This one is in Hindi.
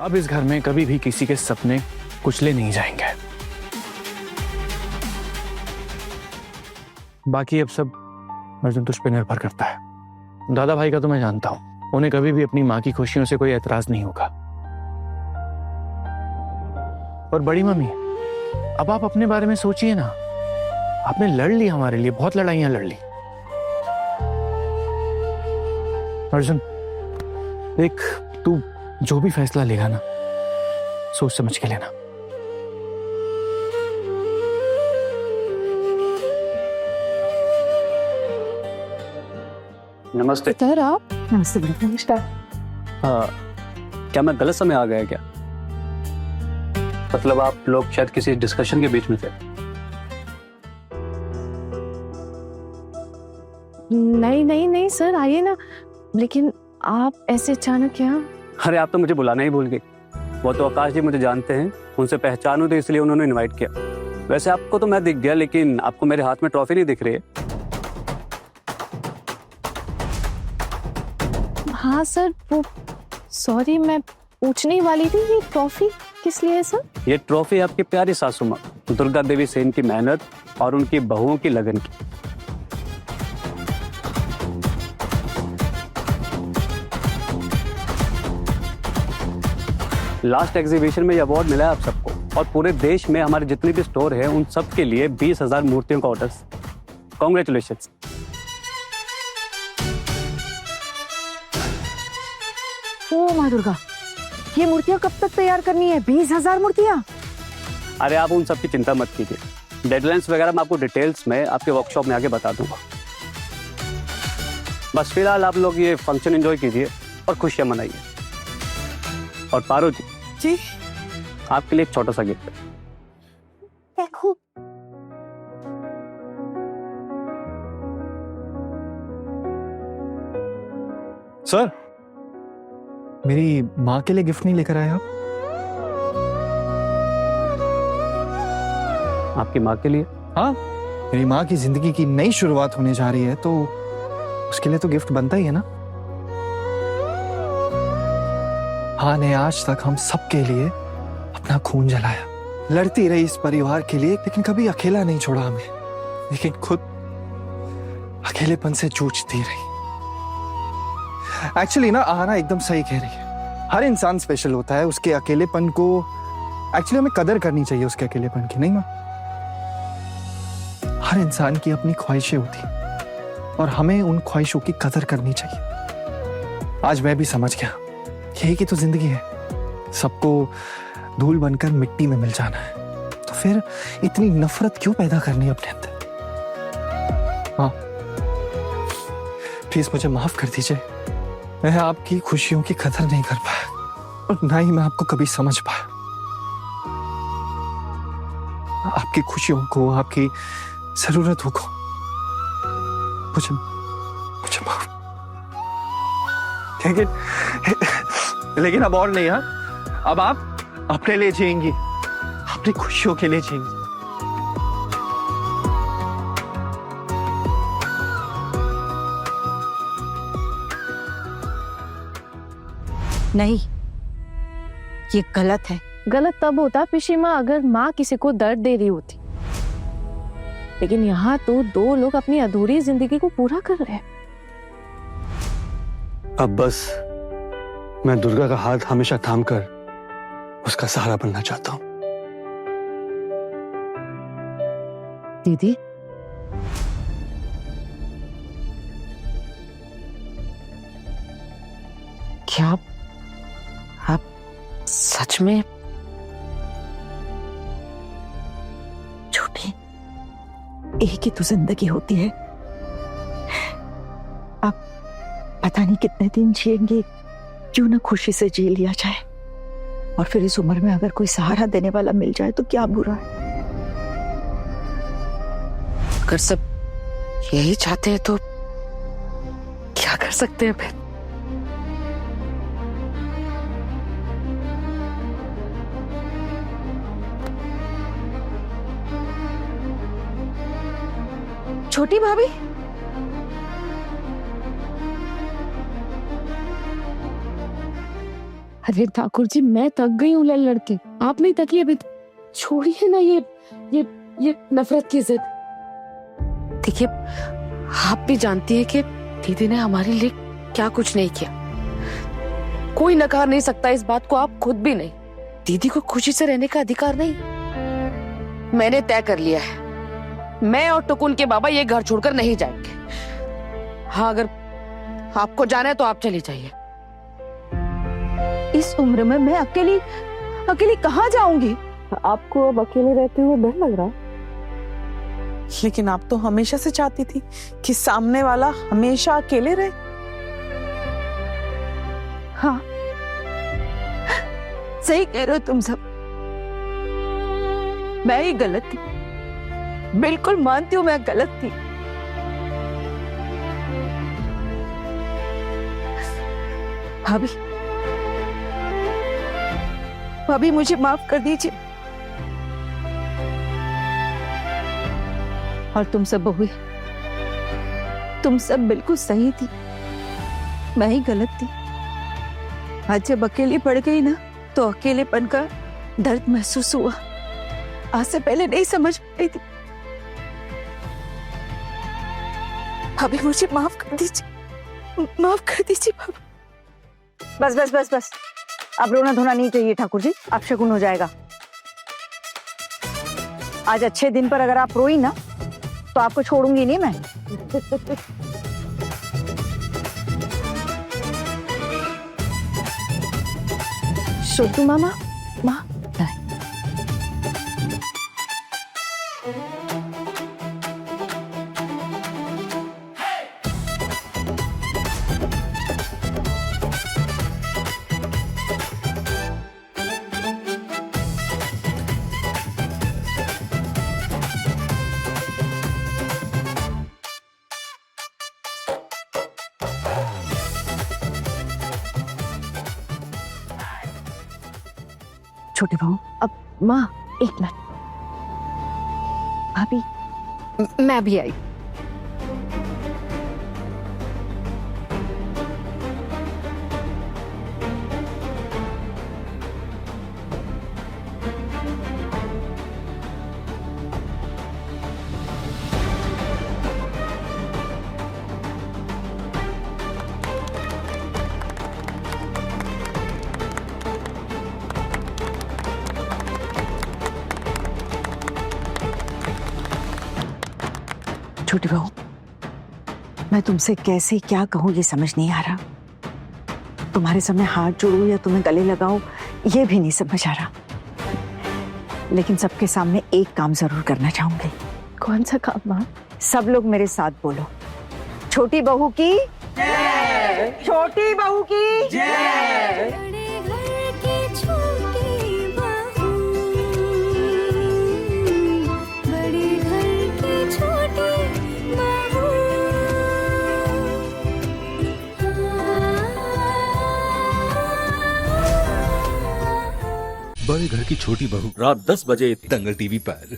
अब इस घर में कभी भी किसी के सपने कुचले नहीं जाएंगे। बाकी अब सब अर्जुन तुझ पे निर्भर करता है। दादा भाई का तो मैं जानता हूं, उन्हें कभी भी अपनी माँ की खुशियों से कोई एतराज नहीं होगा। और बड़ी मम्मी, अब आप अपने बारे में सोचिए ना। आपने लड़ ली हमारे लिए, बहुत लड़ाइयां लड़ ली। अर्जुन देख, तू जो भी फैसला लेगा ना, सोच समझ के लेना। नमस्ते सर, आप? नमस्ते नमस्कार। हाँ, क्या मैं गलत समय आ गया क्या? मतलब आप लोग शायद किसी डिस्कशन के बीच में थे। नहीं नहीं नहीं सर, आइए ना। लेकिन आप ऐसे अचानक यहाँ? अरे आप तो मुझे बुलाना ही भूल गई। वो तो आकाश जी मुझे जानते हैं, उनसे पहचान हुई तो इसलिए उन्होंने इनवाइट किया। वैसे आपको तो मैं दिख गया, लेकिन आपको मेरे हाथ में ट्रॉफी नहीं दिख रही है। हाँ सर, वो सॉरी, मैं पूछने ही वाली थी, ये ट्रॉफी किस लिए है सर? ये ट्रॉफी आपकी प्यारी सासू माँ दुर्गा देवी सेन की मेहनत और उनकी बहुओं की लगन की। लास्ट एग्जीबिशन में ये अवार्ड मिला है आप सबको, और पूरे देश में हमारे जितने भी स्टोर हैं उन सब के लिए 20,000 मूर्तियों का ऑर्डर। कॉन्ग्रेचुलेशंस। ओ माँ दुर्गा, ये मूर्तियाँ कब तक तैयार करनी है? 20,000 मूर्तियाँ? अरे आप उन सब की चिंता मत कीजिए, डेडलाइंस वगैरह मैं आपको डिटेल्स में आपके वर्कशॉप में आके बता दूंगा। बस फिलहाल आप लोग ये फंक्शन एंजॉय कीजिए और खुशियां मनाइए। और पारो जी, आपके लिए एक छोटा सा गिफ्ट है। देखो। सर, मेरी माँ के लिए गिफ्ट नहीं लेकर आए आप? आपकी माँ के लिए? हाँ, मेरी माँ की जिंदगी की नई शुरुआत होने जा रही है, तो उसके लिए तो गिफ्ट बनता ही है ना। हाँ ने आज तक हम सबके लिए अपना खून जलाया, लड़ती रही इस परिवार के लिए, लेकिन कभी अकेला नहीं छोड़ा हमें। लेकिन खुद अकेलेपन से जूझती रही। एक्चुअली ना आना एकदम सही कह रही है। हर इंसान स्पेशल होता है, उसके अकेलेपन को एक्चुअली हमें कदर करनी चाहिए, उसके अकेलेपन की, नहीं माँ? हर इंसान की अपनी ख्वाहिशें होती हैं और हमें उन ख्वाहिशों की कदर करनी चाहिए। आज मैं भी समझ गया, यही की तो जिंदगी है, सबको धूल बनकर मिट्टी में मिल जाना है, तो फिर इतनी नफरत क्यों पैदा करनी अपने अंदर? हाँ, प्लीज मुझे माफ कर दीजिए, मैं आपकी खुशियों की कदर नहीं कर पाया और ना ही मैं आपको कभी समझ पाया। आपकी खुशियों को, आपकी जरूरतों को मुझे माफ। लेकिन अब और नहीं। हाँ, अब आप अपने लिए जिएंगी, अपनी खुशियों के लिए जिएंगी। नहीं, ये गलत है। गलत तब होता पिशी माँ अगर माँ किसी को दर्द दे रही होती, लेकिन यहाँ तो दो लोग अपनी अधूरी जिंदगी को पूरा कर रहे हैं। अब बस मैं दुर्गा का हाथ हमेशा थामकर उसका सहारा बनना चाहता हूं। दीदी, क्या आप सच में? छोटी, एक ही तो जिंदगी होती है। आप पता नहीं कितने दिन जिएंगे, क्यों ना खुशी से जी लिया जाए। और फिर इस उम्र में अगर कोई सहारा देने वाला मिल जाए तो क्या बुरा है। अगर सब यही चाहते हैं तो क्या कर सकते हैं फिर? छोटी भाभी, अरे ठाकुर जी, मैं थक गई हूँ लड़ लड़के, आप नहीं थकी अभी? छोड़िए ना ये नफरत की जिद। देखिए, आप भी जानती है कि दीदी ने हमारे लिए क्या कुछ नहीं किया। कोई नकार नहीं सकता इस बात को, आप खुद भी नहीं। दीदी को खुशी से रहने का अधिकार नहीं। मैंने तय कर लिया है, मैं और टुकुन के बाबा ये घर छोड़कर नहीं जाएंगे। हाँ, अगर आपको जाना है तो आप चली जाइए। इस उम्र में मैं अकेली अकेली कहाँ जाऊंगी? आपको अब अकेले रहते हुए डर लग रहा है? लेकिन आप तो हमेशा से चाहती थी कि सामने वाला हमेशा अकेले रहे। हाँ, सही कह रहे हो तुम सब। मैं ही गलत थी, बिल्कुल मानती हूँ मैं गलत थी। भाभी, भाभी मुझे माफ कर दीजिए। और तुम सब बहुए, तुम सब बिल्कुल सही थी, मैं ही गलत थी। आज जब अकेली पड़ गई ना, तो अकेलेपन का दर्द महसूस हुआ। आज से पहले नहीं समझ पाई थी। भाभी मुझे माफ कर दीजिए, माफ कर दीजिए भाभी। बस बस बस बस, अब रोना धोना नहीं चाहिए ठाकुर जी, अब शगुन हो जाएगा। आज अच्छे दिन पर अगर आप रोई ना, तो आपको छोड़ूंगी नहीं मैं। छोटू मामा, माँ छोटे बहू, अब माँ एक मिनट, भाभी मैं भी आई। छोटी बहू, मैं तुमसे कैसे क्या कहूं ये समझ नहीं आ रहा। तुम्हारे सामने हाथ जोड़ूं या तुम्हें गले लगाऊं ये भी नहीं समझ आ रहा। लेकिन सबके सामने एक काम जरूर करना चाहूंगी। कौन सा काम माँ? सब लोग मेरे साथ बोलो, छोटी बहू की जय, छोटी बहू की जय। बड़े घर की छोटी बहू रात 10 बजे दंगल टीवी पर।